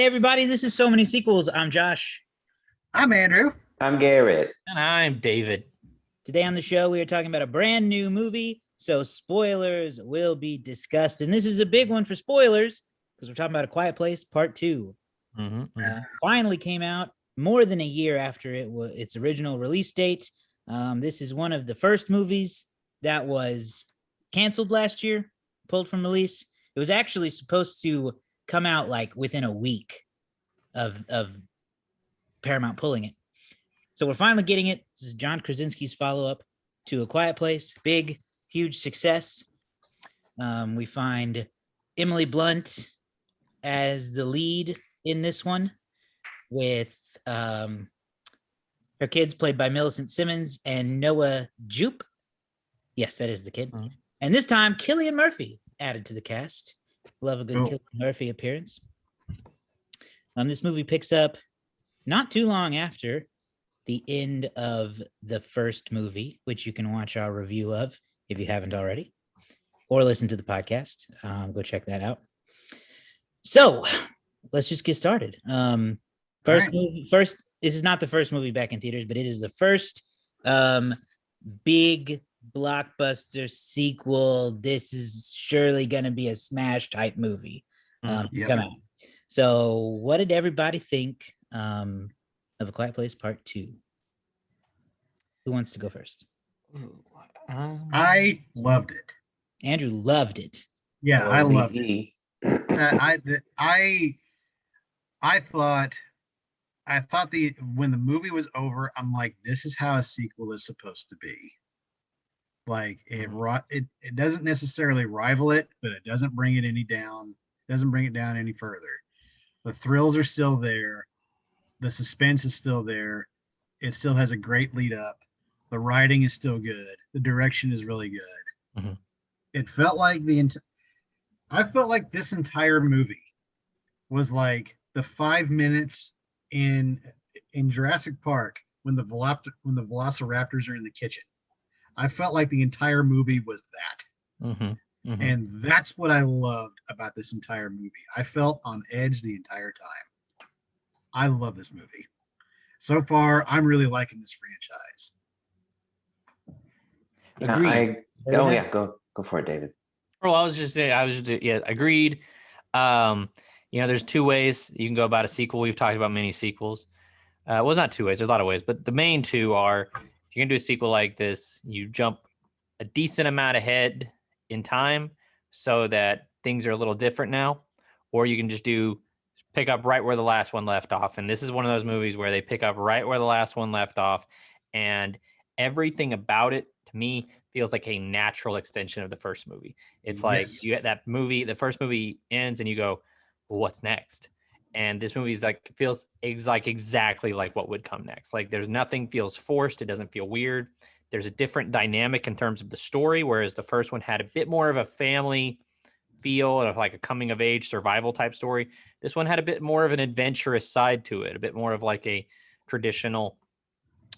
Hey, everybody, this is So Many Sequels. I'm Josh. I'm Andrew. I'm Garrett. And I'm David. Today on the show, we are talking about a brand new movie, so spoilers will be discussed. And this is a big one for spoilers because we're talking about A Quiet Place Part 2. Finally came out more than a year after its original release date. This is one of the first movies that was canceled last year, pulled from release. It was actually supposed to come out like within a week of Paramount pulling it. So we're finally getting it. This is John Krasinski's follow-up to A Quiet Place. Big, huge success. We find Emily Blunt as the lead in this one with her kids played by Millicent Simmons and Noah Jupe. Yes, that is the kid. Mm-hmm. And this time, Cillian Murphy added to the cast. Love a good Cillian Murphy appearance. This movie picks up not too long after the end of the first movie, which you can watch our review of if you haven't already, or listen to the podcast. Go check that out. So let's just get started. First, this is not the first movie back in theaters, but it is the first big blockbuster sequel. This is surely going to be a smash type movie come out. So what did everybody think of A Quiet Place Part 2? Who wants to go first? I loved it. Andrew loved it. Yeah, I loved it. I thought when the movie was over, I'm like, this is how a sequel is supposed to be. Like it doesn't necessarily rival it, but it doesn't bring it any down. It doesn't bring it down any further. The thrills are still there. The suspense is still there. It still has a great lead up. The writing is still good. The direction is really good. Mm-hmm. It felt like I felt like this entire movie was like the 5 minutes in Jurassic Park when the velociraptors are in the kitchen. I felt like the entire movie was that. Mm-hmm. Mm-hmm. And that's what I loved about this entire movie. I felt on edge the entire time. I love this movie. So far, I'm really liking this franchise. Agreed. Go for it, David. Oh, agreed. There's two ways you can go about a sequel. We've talked about many sequels. Well, it's not two ways. There's a lot of ways, but the main two are, if you're going to do a sequel like this, you jump a decent amount ahead in time so that things are a little different now, or you can just pick up right where the last one left off. And this is one of those movies where they pick up right where the last one left off, and everything about it to me feels like a natural extension of the first movie. It's like you get that movie, the first movie ends and you go, well, what's next? And this movie is feels exactly like what would come next. Like there's nothing feels forced. It doesn't feel weird. There's a different dynamic in terms of the story, whereas the first one had a bit more of a family feel and like a coming of age survival type story. This one had a bit more of an adventurous side to it, a bit more of like a traditional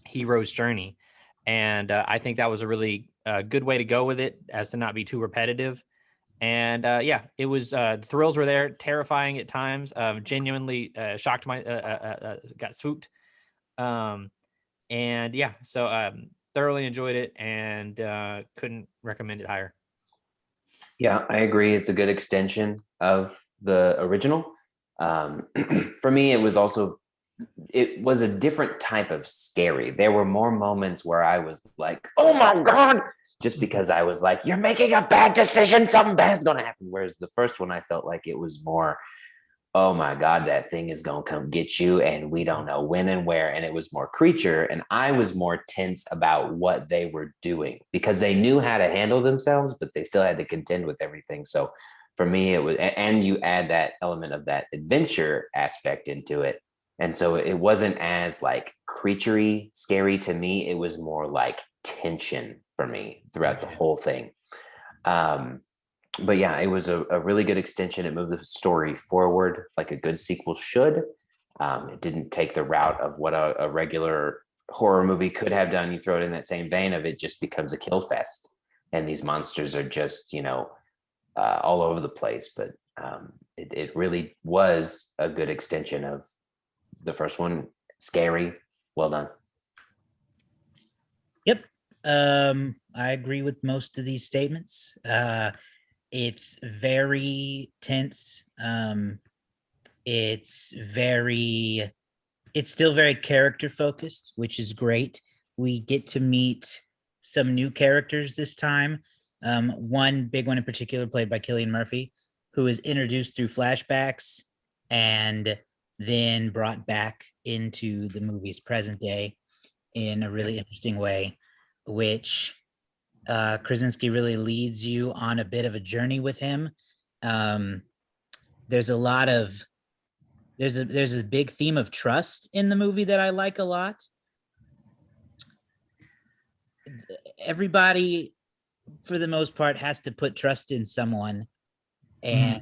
hero's journey. And I think that was a really good way to go with it, as to not be too repetitive. And it was, the thrills were there, terrifying at times, genuinely shocked got swooped. Thoroughly enjoyed it and couldn't recommend it higher. Yeah, I agree. It's a good extension of the original. For me, it was a different type of scary. There were more moments where I was like, oh my God, just because I was like, you're making a bad decision, something bad's going to happen. Whereas the first one, I felt like it was more, oh my God, that thing is going to come get you and we don't know when and where. And it was more creature. And I was more tense about what they were doing because they knew how to handle themselves, but they still had to contend with everything. So for me, it was, and you add that element of that adventure aspect into it. And so it wasn't as like creaturey scary to me. It was more like tension for me throughout the whole thing. But yeah, it was a really good extension. It moved the story forward like a good sequel should. It didn't take the route of what a regular horror movie could have done. You throw it in that same vein of it just becomes a kill fest. And these monsters are just, all over the place. But it really was a good extension of the first one. Scary, well done. Yep. I agree with most of these statements. It's very tense. It's still very character focused, which is great. We get to meet some new characters this time. One big one in particular, played by Cillian Murphy, who is introduced through flashbacks and then brought back into the movie's present day in a really interesting way, which Krasinski really leads you on a bit of a journey with him. There's a big theme of trust in the movie that I like a lot. Everybody, for the most part, has to put trust in someone, and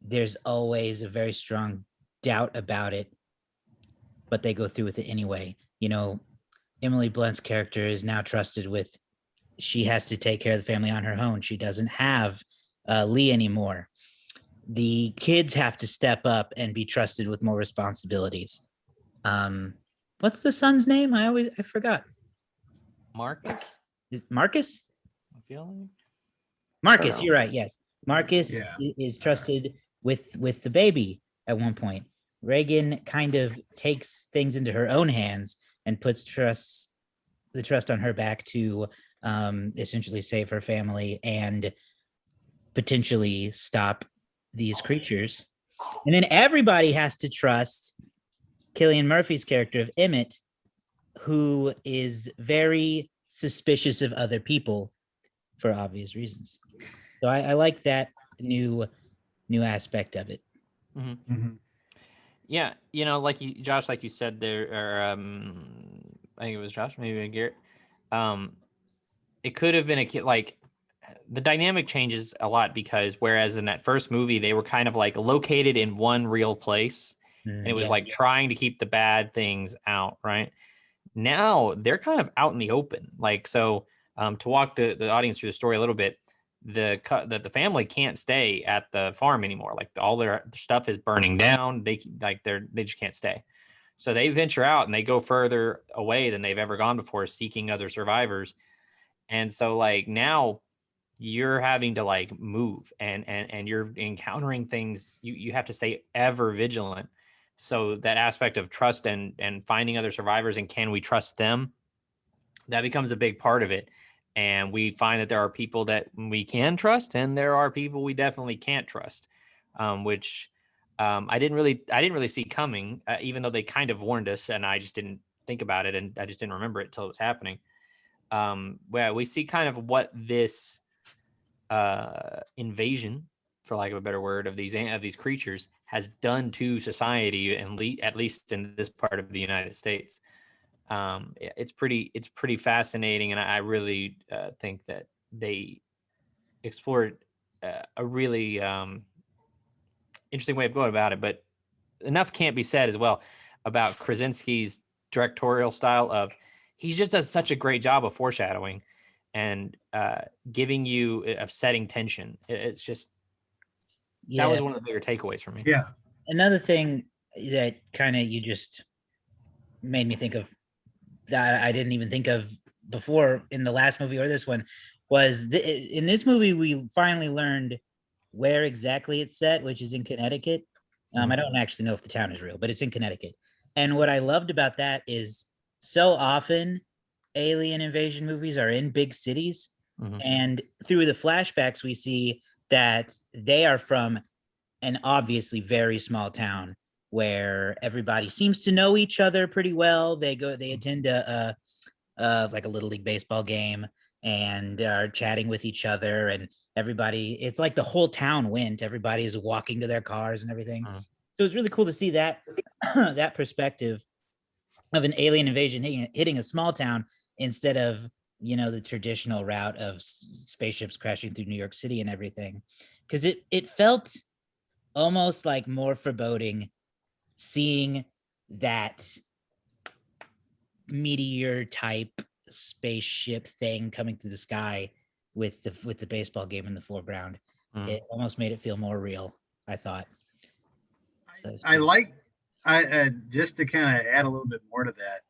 there's always a very strong doubt about it, but they go through with it anyway. You know, Emily Blunt's character is now trusted with, she has to take care of the family on her own. She doesn't have Lee anymore. The kids have to step up and be trusted with more responsibilities. What's the son's name? I forgot. Marcus? Marcus? I feel like. Marcus, you're right. Yes. Marcus Yeah. is trusted with the baby at one point. Reagan kind of takes things into her own hands and puts the trust on her back to essentially save her family and potentially stop these creatures. And then everybody has to trust Cillian Murphy's character of Emmett, who is very suspicious of other people for obvious reasons. So I like that new aspect of it. Mm-hmm. Mm-hmm. Yeah, you know, like you, Josh, like you said there, or I think it was Josh, maybe Garrett. It could have been a kid. Like the dynamic changes a lot because whereas in that first movie they were kind of like located in one real place, and it was like trying to keep the bad things out, right? Now they're kind of out in the open. Like so, to walk the audience through the story a little bit, the family can't stay at the farm anymore. Like all their stuff is burning down. They just can't stay. So they venture out and they go further away than they've ever gone before, seeking other survivors. And so like now you're having to like move and you're encountering things. You have to stay ever vigilant. So that aspect of trust and finding other survivors and can we trust them, that becomes a big part of it. And we find that there are people that we can trust and there are people we definitely can't trust, which I didn't really see coming, even though they kind of warned us and I just didn't think about it and I just didn't remember it till it was happening. Where we see kind of what this invasion, for lack of a better word, of these creatures has done to society, and at least in this part of the United States. It's pretty fascinating, and I really think that they explored a really interesting way of going about it. But enough can't be said as well about Krasinski's directorial style of he just does such a great job of foreshadowing and giving you of setting tension. It's just that was one of the bigger takeaways for me. Yeah. Another thing that kind of you just made me think of that I didn't even think of before in the last movie or this one was in this movie we finally learned where exactly it's set, which is in Connecticut. I don't actually know if the town is real, but it's in Connecticut. And what I loved about that is so often alien invasion movies are in big cities. Mm-hmm. And through the flashbacks, we see that they are from an obviously very small town where everybody seems to know each other pretty well. They attend a like a little league baseball game and are chatting with each other, and everybody, it's like the whole town went. Everybody is walking to their cars and everything. So it's really cool to see that that perspective of an alien invasion hitting a small town instead of, you know, the traditional route of spaceships crashing through New York City and everything. Because it felt almost like more foreboding seeing that meteor type spaceship thing coming through the sky with the baseball game in the foreground. It almost made it feel more real. I thought. So I just to kind of add a little bit more to that,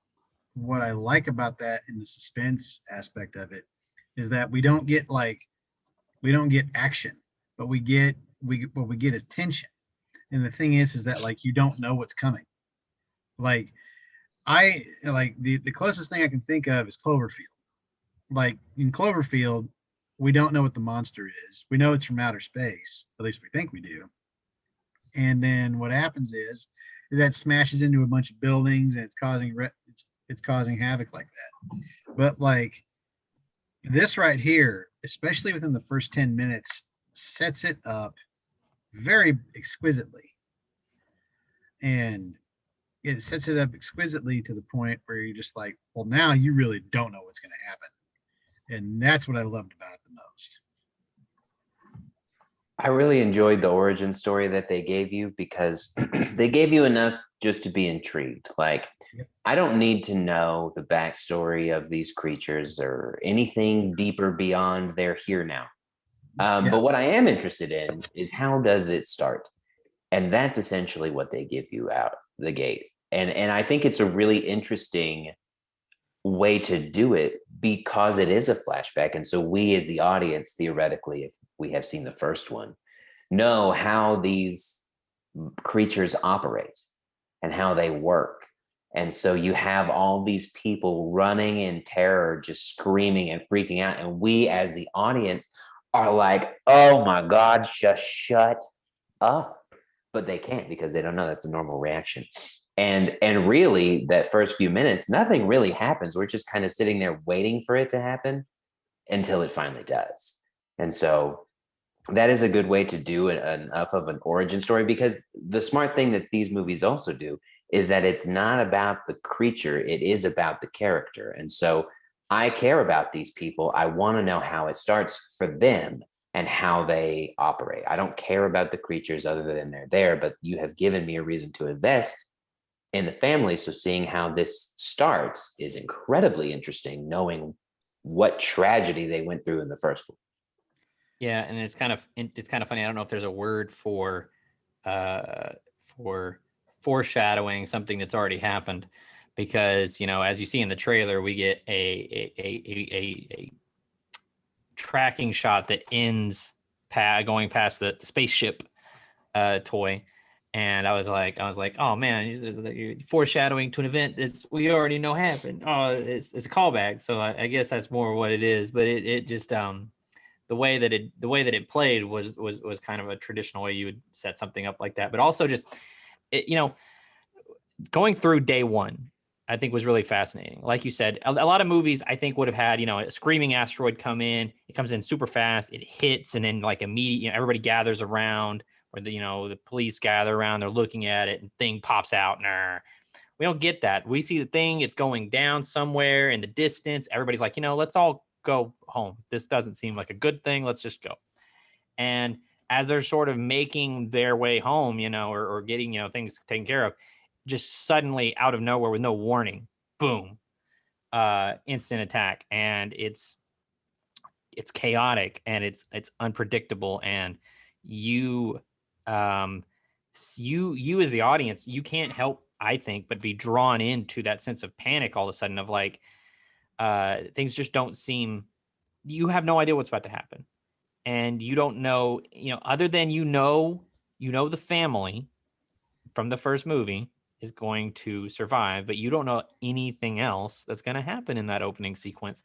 what I like about that in the suspense aspect of it is that we don't get action, but we get is tension. And the thing is that like you don't know what's coming. Like I like the closest thing I can think of is Cloverfield. Like in Cloverfield, we don't know what the monster is. We know it's from outer space, at least we think we do. And then what happens is that it smashes into a bunch of buildings and it's causing havoc like that. But like this right here, especially within the first 10 minutes, sets it up very exquisitely. And it sets it up exquisitely to the point where you're just like, well, now you really don't know what's going to happen. And that's what I loved about it the most. I really enjoyed the origin story that they gave you because they gave you enough just to be intrigued. Like, Yep. I don't need to know the backstory of these creatures or anything deeper beyond they're here now. Yeah. But what I am interested in is how does it start? And that's essentially what they give you out the gate. And I think it's a really interesting way to do it because it is a flashback. And so we as the audience, theoretically, if we have seen the first one, know how these creatures operate and how they work. And so you have all these people running in terror, just screaming and freaking out. And we as the audience are like, oh my God, just shut up. But they can't because they don't know that's the normal reaction. And really, that first few minutes, nothing really happens. We're just kind of sitting there waiting for it to happen until it finally does. And so that is a good way to do enough of an origin story, because the smart thing that these movies also do is that it's not about the creature, it is about the character. And so I care about these people. I want to know how it starts for them and how they operate. I don't care about the creatures other than they're there, but you have given me a reason to invest in the family. So seeing how this starts is incredibly interesting, knowing what tragedy they went through in the first one. Yeah, and it's kind of funny. I don't know if there's a word for foreshadowing something that's already happened, because as you see in the trailer, we get a tracking shot that ends going past the spaceship toy. And I was like, oh man, you're foreshadowing to an event that we already know happened. Oh, it's a callback. So I guess that's more what it is. But it just the way that it played was kind of a traditional way you would set something up like that. But also just going through day one, I think was really fascinating. Like you said, a lot of movies I think would have had, a screaming asteroid come in. It comes in super fast. It hits, and then like immediately, everybody gathers around, or the police gather around. They're looking at it, and thing pops out. We don't get that. We see the thing. It's going down somewhere in the distance. Everybody's like, let's all go home. This doesn't seem like a good thing. Let's just go. And as they're sort of making their way home, or getting, things taken care of, just suddenly out of nowhere with no warning, boom, instant attack. And it's chaotic, and it's unpredictable. And you as the audience, you can't help, I think, but be drawn into that sense of panic all of a sudden, of like, things just don't seem, you have no idea what's about to happen. And you don't know, other than the family from the first movie is going to survive, but you don't know anything else that's going to happen in that opening sequence.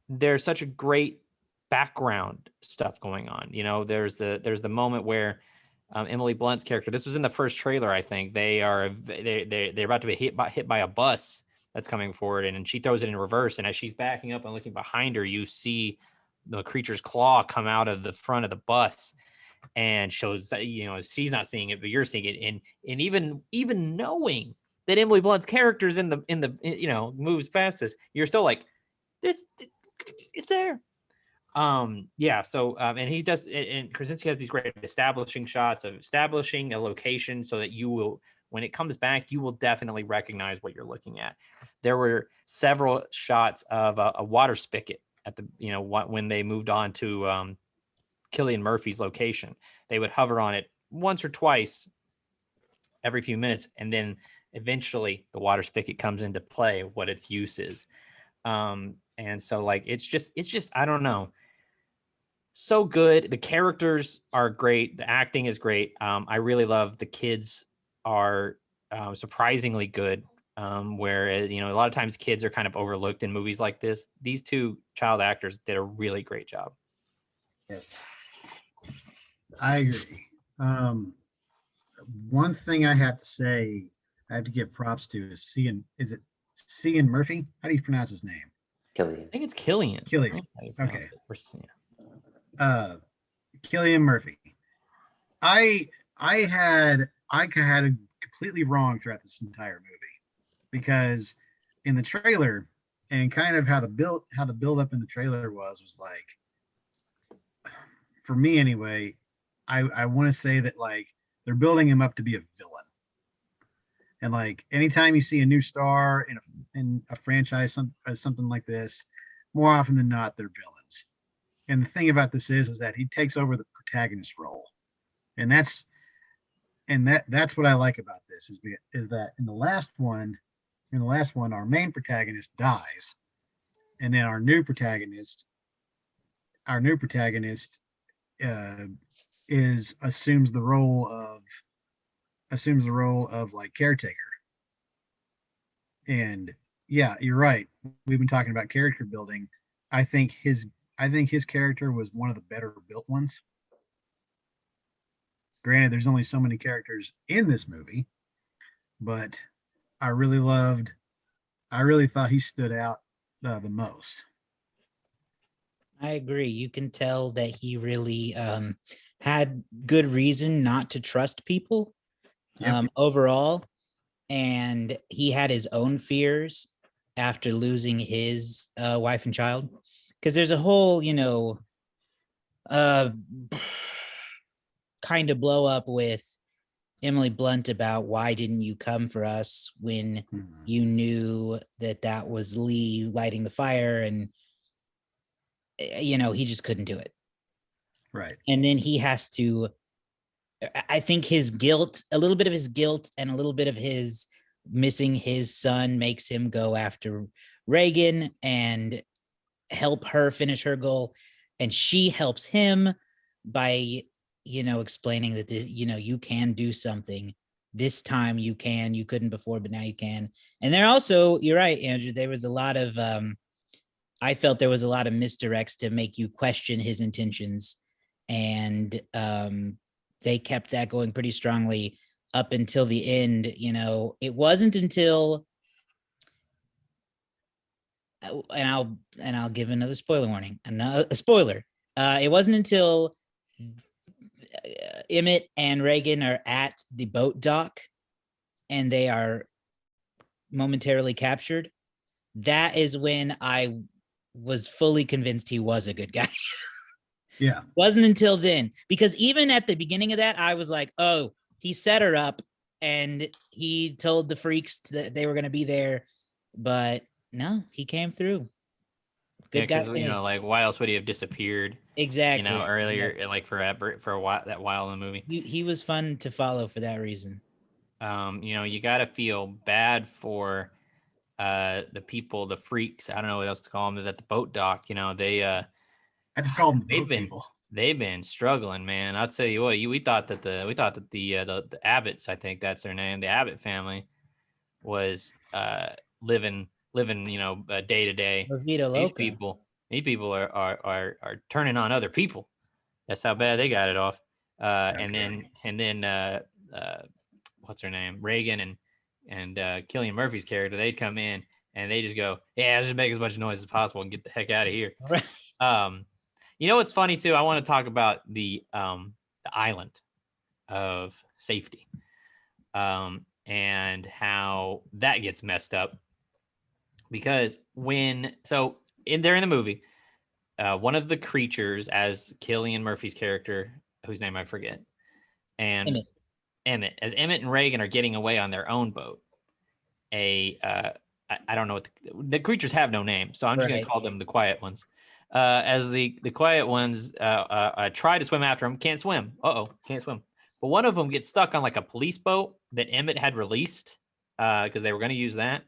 There's such a great background stuff going on. There's the moment where Emily Blunt's character, this was in the first trailer, I think, they're about to be hit by a bus that's coming forward, and she throws it in reverse. And as she's backing up and looking behind her, you see the creature's claw come out of the front of the bus, and shows that, she's not seeing it, but you're seeing it. And even knowing that Emily Blunt's character's in the moves past this, you're still like, it's there. And he does, and Krasinski has these great establishing shots of establishing a location so that you will, when it comes back, you will definitely recognize what you're looking at. There were several shots of a water spigot at the, when they moved on to Cillian Murphy's location. They would hover on it once or twice every few minutes, and then eventually the water spigot comes into play, what its use is. And so like it's just I don't know, so good. The characters are great, the acting is great. I really love the kids are surprisingly good. Where a lot of times kids are kind of overlooked in movies like this. These two child actors did a really great job. Yes, I agree. One thing I have to say, I have to give props to is Cillian Murphy? How do you pronounce his name? Killian. I think it's Killian. Cillian. Okay. Yeah. Cillian Murphy. I had it completely wrong throughout this entire movie, because in the trailer, and kind of how the build up in the trailer was like, for me anyway, I want to say that like they're building him up to be a villain. And like anytime you see a new star in a franchise, something like this, more often than not, they're villains. And the thing about this is that he takes over the protagonist role, and that's what I like about this is that in the last one, our main protagonist dies, and then our new protagonist assumes the role of like caretaker. And yeah, you're right. We've been talking about character building. I think his character was one of the better built ones. Granted, there's only so many characters in this movie, but I really thought he stood out the most. I agree. You can tell that he really had good reason not to trust people overall. And he had his own fears after losing his wife and child. Because there's a whole, kind of blow up with Emily Blunt about why didn't you come for us when you knew that was Lee lighting the fire, and he just couldn't do it. Right. And then he has to, I think his guilt, a little bit of his guilt and a little bit of his missing his son makes him go after Reagan and help her finish her goal. And she helps him by, explaining that, you can do something. This time you couldn't before, but now you can. And there also, you're right, Andrew, there was a lot of, I felt there was a lot of misdirects to make you question his intentions. And they kept that going pretty strongly up until the end. It wasn't until, and I'll give another spoiler warning, a spoiler. It wasn't until Emmett and Reagan are at the boat dock and they are momentarily captured. That is when I was fully convinced he was a good guy. Yeah. Wasn't until then, because even at the beginning of that, I was like, oh, he set her up and he told the freaks that they were going to be there, but no, he came through. Good guy. Like why else would he have disappeared? Exactly. Earlier, like for a while in the movie. He was fun to follow for that reason. You got to feel bad for the people, the freaks. I don't know what else to call them. At the boat dock, they I just call them boat people. They've been struggling, man. I'll tell you what. We thought that the Abbotts, I think that's their name, the Abbott family, was living day to day. These people are turning on other people. That's how bad they got it off. Okay. And then what's her name? Reagan and Cillian Murphy's character, they'd come in and they just go, yeah, just make as much noise as possible and get the heck out of here. Right. What's funny too? I want to talk about the island of safety, and how that gets messed up. Because they're in the movie, one of the creatures, as Cillian Murphy's character, whose name I forget, and Emmett, as Emmett and Reagan are getting away on their own boat, I don't know what the creatures have no name, so I'm just going to call them the quiet ones. as the quiet ones try to swim after him. Can't swim. Can't swim. But one of them gets stuck on like a police boat that Emmett had released because they were going to use that.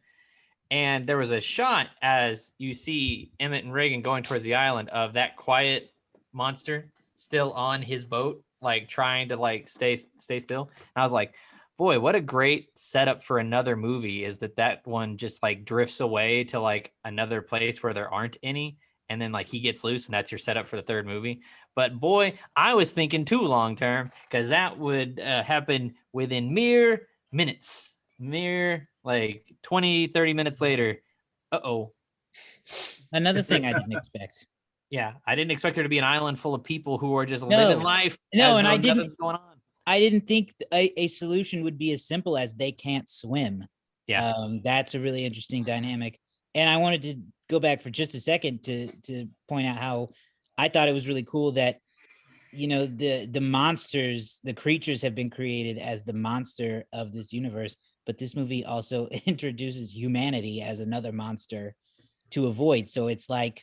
And there was a shot as you see Emmett and Reagan going towards the island of that quiet monster still on his boat, like trying to like stay still. And I was like, boy, what a great setup for another movie is that one just like drifts away to like another place where there aren't any. And then like he gets loose and that's your setup for the third movie. But boy, I was thinking too long term because that would happen within mere minutes, like 20, 30 minutes later. Another thing I didn't expect. Yeah, I didn't expect there to be an island full of people who are just living life. No, and I didn't. Nothing's going on. I didn't think a solution would be as simple as they can't swim. Yeah, that's a really interesting dynamic. And I wanted to go back for just a second to point out how I thought it was really cool that, you know, the monsters, the creatures have been created as the monster of this universe, but this movie also introduces humanity as another monster to avoid. So it's like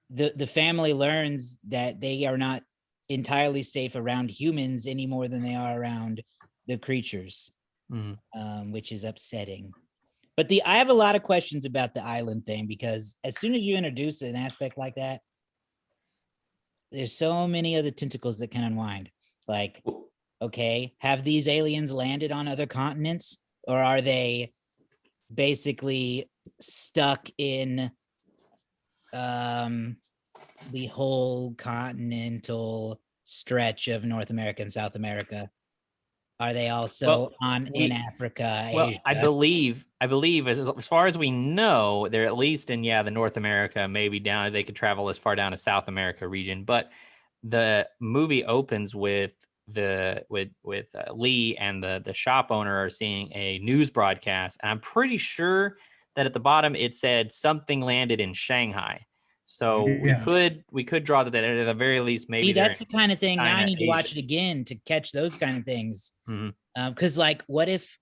the family learns that they are not entirely safe around humans any more than they are around the creatures, which is upsetting. But I have a lot of questions about the island thing, because as soon as you introduce an aspect like that, there's so many other tentacles that can unwind. Like, okay, have these aliens landed on other continents, or are they basically stuck in the whole continental stretch of North America and South America? Are they also in Africa, Asia? I believe as far as we know, they're at least in the North America, maybe down. They could travel as far down to South America region. But the movie opens with Lee and the shop owner are seeing a news broadcast, and I'm pretty sure that at the bottom it said something landed in Shanghai. So we could draw that at the very least maybe. See, that's the kind of thing China, now I need to watch Asia. it again to catch those kind of things. Because like, what if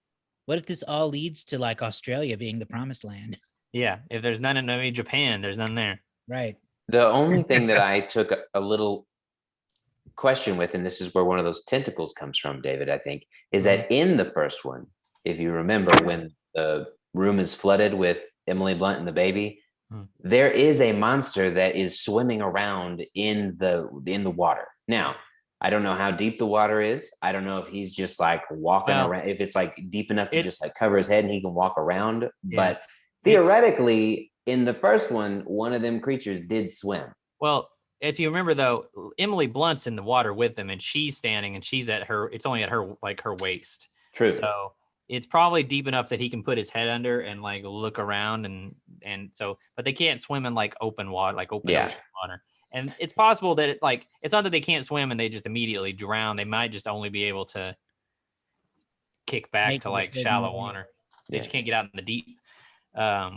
this all leads to like Australia being the promised land? Yeah, if there's none in Japan, there's none there. Right. The only thing that I took a little question with, and this is where one of those tentacles comes from, David, I think, is that in the first one, if you remember, when the room is flooded with Emily Blunt and the baby, there is a monster that is swimming around in the water. Now, I don't know how deep the water is. I don't know if he's just like walking around, if it's like deep enough to just like cover his head and he can walk around. Yeah. But theoretically, in the first one of them creatures did swim. Well, if you remember though, Emily Blunt's in the water with him and she's standing and she's at her, it's only at her, like her waist. True. So it's probably deep enough that he can put his head under and like look around and so, but they can't swim in like open water, like open ocean water. And it's possible that it's not that they can't swim and they just immediately drown. They might just only be able to kick back to like shallow water. They just can't get out in the deep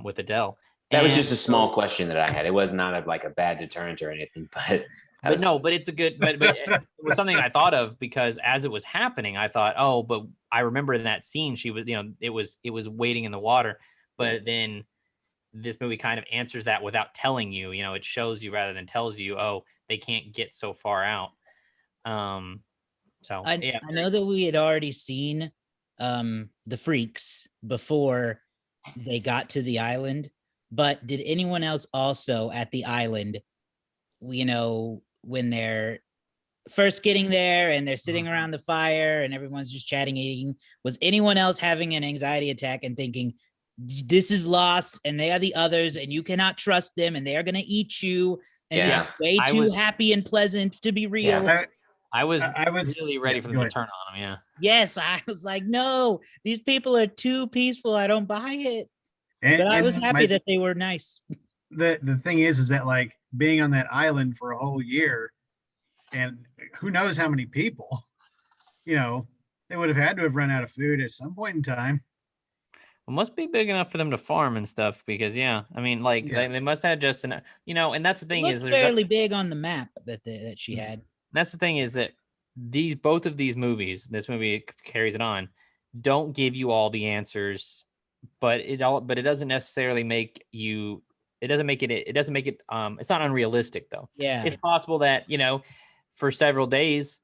with Adele. That was just a small question that I had. It was not like a bad deterrent or anything, but it's a good, but it was something I thought of because as it was happening, I thought, but I remember in that scene, she was, it was waiting in the water, but then this movie kind of answers that without telling you, it shows you rather than tells you, they can't get so far out. So I know that we had already seen the freaks before they got to the island, but did anyone else also at the island, when they're first getting there and they're sitting around the fire and everyone's just chatting, eating, was anyone else having an anxiety attack and thinking, this is lost and they are the others and you cannot trust them and they are going to eat you and this is way too happy and pleasant to be real? I was really ready for them to turn on them. Yes, I was like, no, these people are too peaceful. I don't buy it. But I was happy that they were nice. The thing is that like being on that island for a whole year and who knows how many people, they would have had to have run out of food at some point in time. It must be big enough for them to farm and stuff because they must have just enough, and that's the thing is fairly big on the map that she had. That's the thing is that both of these movies, this movie carries it on, don't give you all the answers, but it doesn't necessarily make you It doesn't make it. It doesn't make it. It's not unrealistic though. Yeah. It's possible that for several days,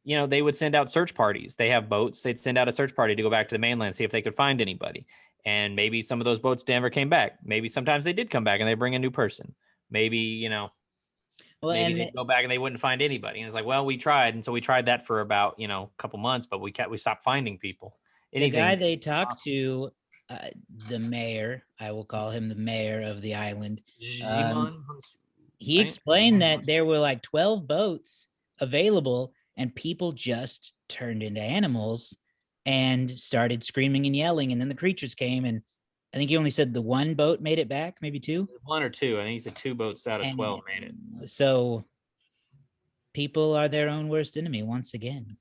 they would send out search parties. They have boats. They'd send out a search party to go back to the mainland, see if they could find anybody. And maybe some of those boats never came back. Maybe sometimes they did come back and they bring a new person. Maybe Well, maybe and they'd go back and they wouldn't find anybody. And it's like, well, we tried, and so we tried that for about a couple months, but we stopped finding people. the guy they talked to, the mayor, I will call him the mayor of the island. He explained that there were like 12 boats available, and people just turned into animals and started screaming and yelling. And then the creatures came, and I think he only said the one boat made it back, maybe two. One or two. I think he said 2 boats out of 12 made it. So people are their own worst enemy once again.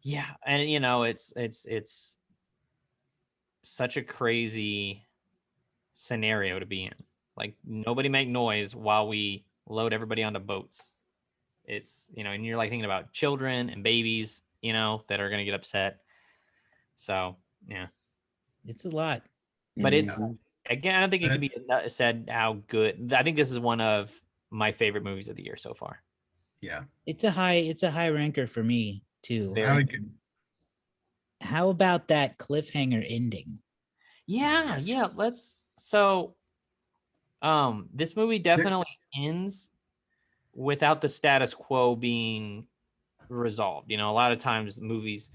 Yeah, and it's such a crazy scenario to be in. Like, nobody make noise while we load everybody onto boats. It's and you're like thinking about children and babies, that are gonna get upset. So yeah, it's a lot. But it's again, I don't think it can be said how good. I think this is one of my favorite movies of the year so far. Yeah, it's a high ranker for me too. How about that cliffhanger ending? Yeah, let's. So, this movie definitely ends without the status quo being resolved. A lot of times movies,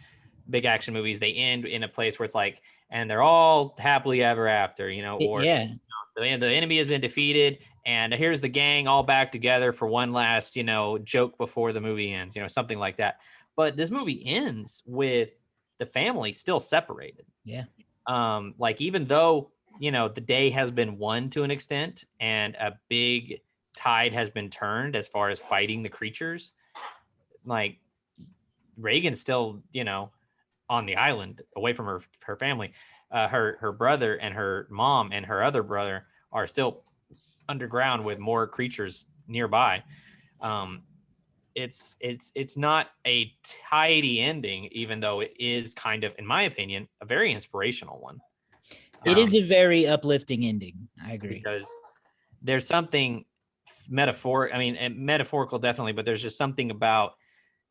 big action movies, they end in a place where it's like, and they're all happily ever after, or the enemy has been defeated, and here's the gang all back together for one last, joke before the movie ends, something like that. But this movie ends with the family still separated. Yeah. Like, even though, the day has been won to an extent and a big tide has been turned as far as fighting the creatures, like, Reagan's still, on the island away from her family. Her brother and her mom and her other brother are still underground with more creatures nearby. It's not a tidy ending, even though it is kind of, in my opinion, a very inspirational one. It is a very uplifting ending. I agree. Because there's something metaphorical definitely, but there's just something about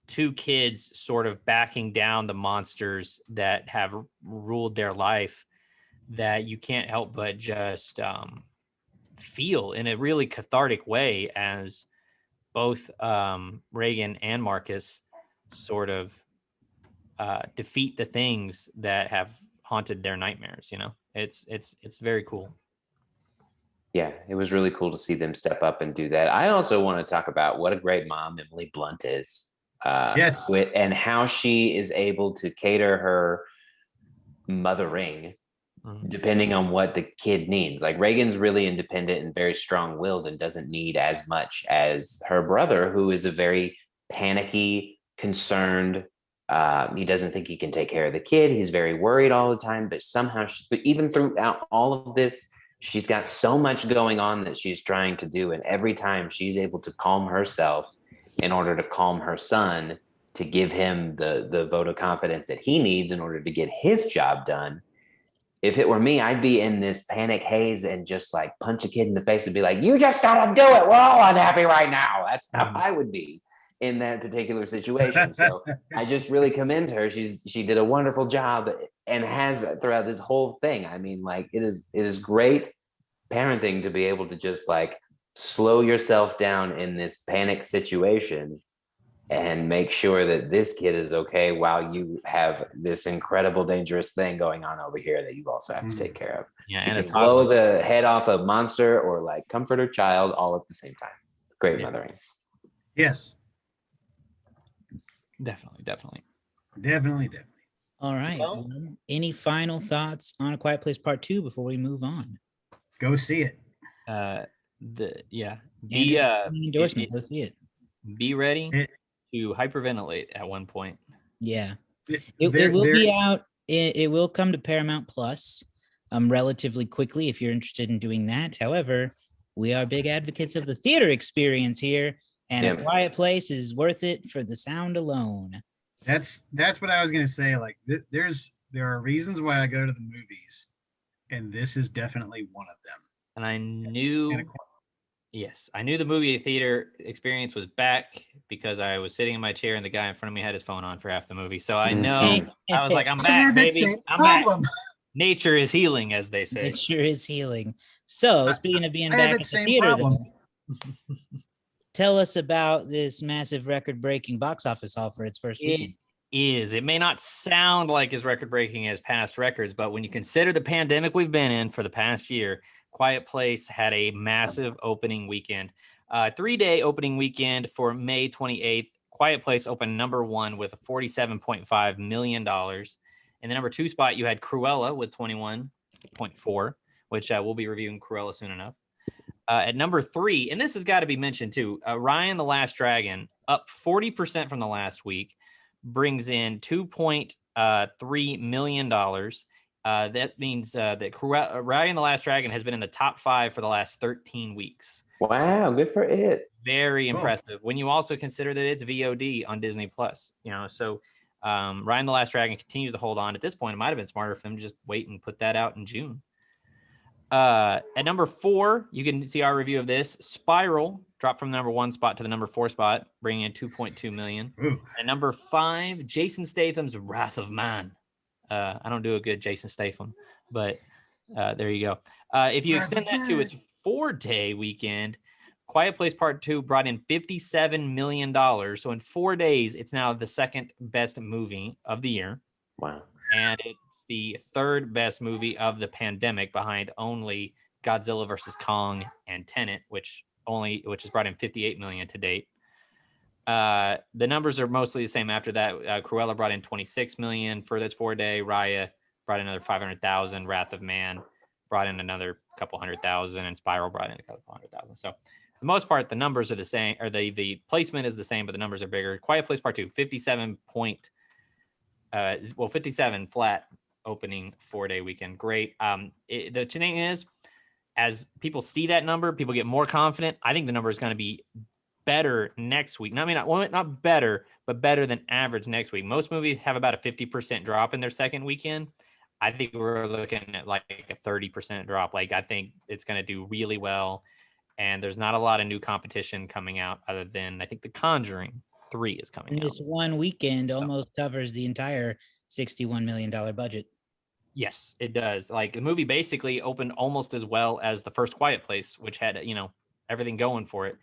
two kids sort of backing down the monsters that have ruled their life that you can't help but just feel in a really cathartic way as both Reagan and Marcus sort of defeat the things that have haunted their nightmares. It's very cool. Yeah, it was really cool to see them step up and do that. I also want to talk about what a great mom Emily Blunt is. Yes. And how she is able to cater her mothering depending on what the kid needs. Like, Reagan's really independent and very strong-willed and doesn't need as much as her brother, who is a very panicky, concerned. He doesn't think he can take care of the kid. He's very worried all the time, but somehow, but even throughout all of this, she's got so much going on that she's trying to do. And every time she's able to calm herself in order to calm her son, to give him the vote of confidence that he needs in order to get his job done. If it were me, I'd be in this panic haze and just like punch a kid in the face and be like, you just gotta do it. We're all unhappy right now. That's how I would be in that particular situation. So I just really commend her. She did a wonderful job and has throughout this whole thing. I mean, like, it is great parenting to be able to just like slow yourself down in this panic situation and make sure that this kid is okay while you have this incredible dangerous thing going on over here that you also have to take care of. Yeah, she and can blow the head off a monster or like comfort her child all at the same time. Great mothering. Yes. Definitely. All right. Well, any final thoughts on A Quiet Place Part 2 before we move on? Go see it. Endorsement. Go see it. Be ready to hyperventilate at one point. Yeah. It will be out. It will come to Paramount Plus relatively quickly if you're interested in doing that. However, we are big advocates of the theater experience here, and A Quiet Place is worth it for the sound alone. That's what I was gonna say. Like, there are reasons why I go to the movies, and this is definitely one of them. and I knew, yes, I knew the movie theater experience was back because I was sitting in my chair and the guy in front of me had his phone on for half the movie. So I know, I was like, I'm back, baby. I'm back. Nature is healing, as they say. Nature is healing. So speaking of being back at the theater, though, tell us about this massive record-breaking box office haul for its first weekend. It may not sound like as record-breaking as past records, but when you consider the pandemic we've been in for the past year, Quiet Place had a massive opening weekend. 3-day opening weekend for May 28th. Quiet Place opened number 1 with $47.5 million. In the number 2 spot, you had Cruella with 21.4, which we'll be reviewing Cruella soon enough. At number 3, and this has got to be mentioned too, Raya and the Last Dragon, up 40% from the last week, brings in $2.3 million. That means that Raya and the Last Dragon has been in the top 5 for the last 13 weeks. Wow, good for it. Very impressive. When you also consider that it's VOD on Disney Plus, so Raya and the Last Dragon continues to hold on. At this point, it might have been smarter for them to just wait and put that out in June. At number 4, you can see our review of this. Spiral dropped from the number 1 spot to the number 4 spot, bringing in $2.2 million. At number 5, Jason Statham's Wrath of Man. I don't do a good Jason Statham, but there you go. If you extend that to its 4-day weekend, Quiet Place Part 2 brought in $57 million. So in 4 days, it's now the second best movie of the year. Wow. And it's the 3rd best movie of the pandemic, behind only Godzilla vs. Kong and Tenet, which has brought in $58 million to date. The numbers are mostly the same after that. Cruella brought in $26 million for this 4-day. Raya brought in another $500,000. Wrath of Man brought in another couple $100,000, and Spiral brought in a couple $100,000. So for the most part, the numbers are the same, or the placement is the same, but the numbers are bigger. Quiet Place Part 2, 57 flat opening 4-day weekend. Great. The thing is, as people see that number, people get more confident. I think the number is going to be better next week. Not better, but better than average next week. Most movies have about a 50% drop in their second weekend. I think we're looking at like a 30% drop. Like, I think it's going to do really well. And there's not a lot of new competition coming out other than, I think, The Conjuring 3 is coming out. This one weekend almost covers the entire $61 million budget. Yes, it does. Like, the movie basically opened almost as well as the first Quiet Place, which had, everything going for it.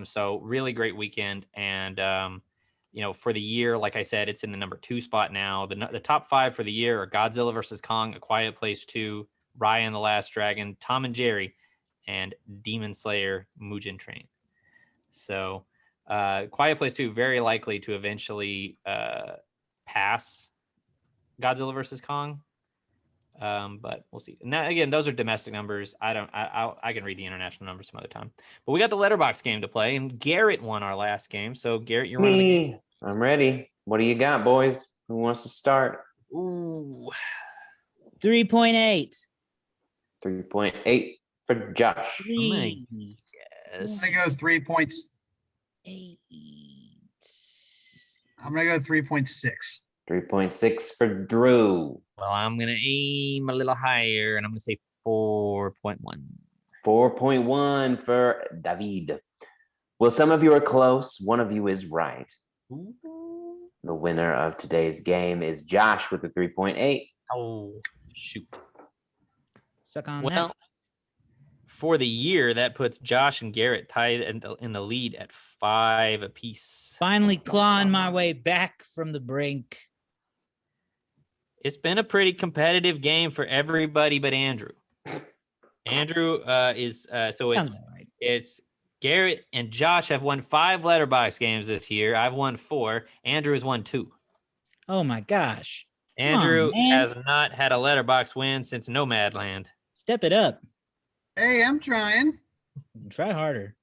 So really great weekend. And, for the year, like I said, it's in the number 2 spot now. The top 5 for the year are Godzilla vs. Kong, A Quiet Place 2, Raya and the Last Dragon, Tom and Jerry, and Demon Slayer Mugen Train. So Quiet Place 2 very likely to eventually pass Godzilla vs. Kong. But we'll see. Now, again, those are domestic numbers. I can read the international numbers some other time. But we got the letterbox game to play, and Garrett won our last game. So Garrett, you're running the game. I'm ready. What do you got, boys? Who wants to start? Ooh, 3.8. 3.8 for Josh. 3. Yes. I'm gonna go 3.8. I'm gonna go 3.6. 3.6 for Drew. Well, I'm going to aim a little higher, and I'm going to say 4.1. 4.1 for David. Well, some of you are close. One of you is right. Ooh. The winner of today's game is Josh with a 3.8. Oh, shoot. Suck on Well, that. for the year, that puts Josh and Garrett tied in the lead at 5 apiece. Finally clawing my way back from the brink. It's been a pretty competitive game for everybody but Andrew. Andrew it's Garrett and Josh have won 5 letterbox games this year. I've won 4. Andrew has won 2. Oh my gosh. Andrew has not had a letterbox win since Nomadland. Step it up. Hey, I'm trying. Try harder.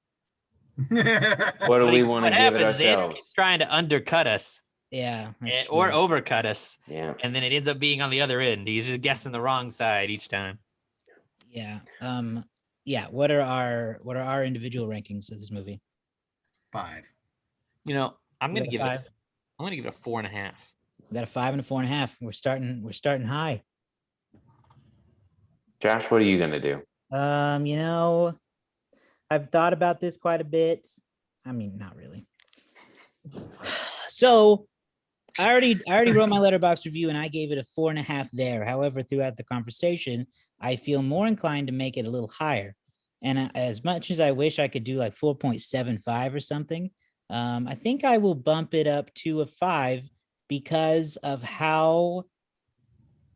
What do we want to give it ourselves? Andrew ourselves? is trying to undercut us. Yeah. Or overcut us. Yeah. And then it ends up being on the other end. He's just guessing the wrong side each time. Yeah. What are our individual rankings of this movie? 5. I'm gonna give it 5. I'm gonna give it a 4.5. We got a 5 and a 4.5. We're starting high. Josh, what are you going to do? You know, I've thought about this quite a bit. I mean, not really. So I already wrote my letterbox review and I gave it a 4.5 there. However, throughout the conversation, I feel more inclined to make it a little higher. And as much as I wish I could do like 4.75 or something, I think I will bump it up to a 5 because of how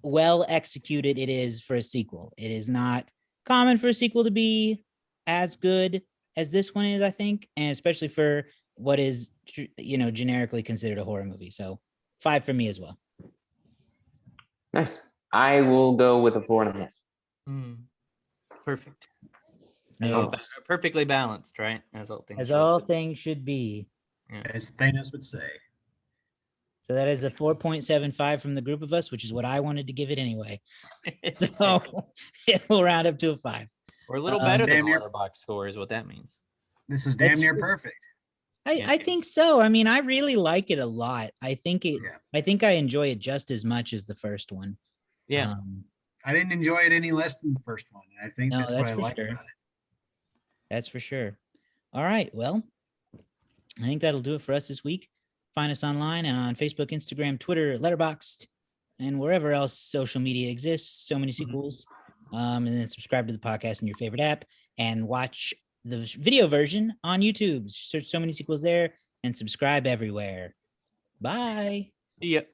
well executed it is for a sequel. It is not common for a sequel to be as good as this one is, I think, and especially for what is, generically considered a horror movie. So 5 for me as well. Nice. I will go with a 4.5. Perfect. No, Perfectly balanced, right? As all things should be. As Thanos would say. So that is a 4.75 from the group of us, which is what I wanted to give it anyway. So it will round up to a 5. We're a little better than the near- letterbox score is what that means. This is damn That's near true. perfect. I think so. I mean, I really like it a lot. I think I enjoy it just as much as the first one. Yeah. I didn't enjoy it any less than the first one. And I think No, that's what that's I for like sure. about it. That's for sure. All right. Well, I think that'll do it for us this week. Find us online on Facebook, Instagram, Twitter, Letterboxd, and wherever else social media exists. So Many Sequels. And then subscribe to the podcast in your favorite app and watch the video version on YouTube. Search So Many Sequels there and subscribe everywhere. Bye. Yep.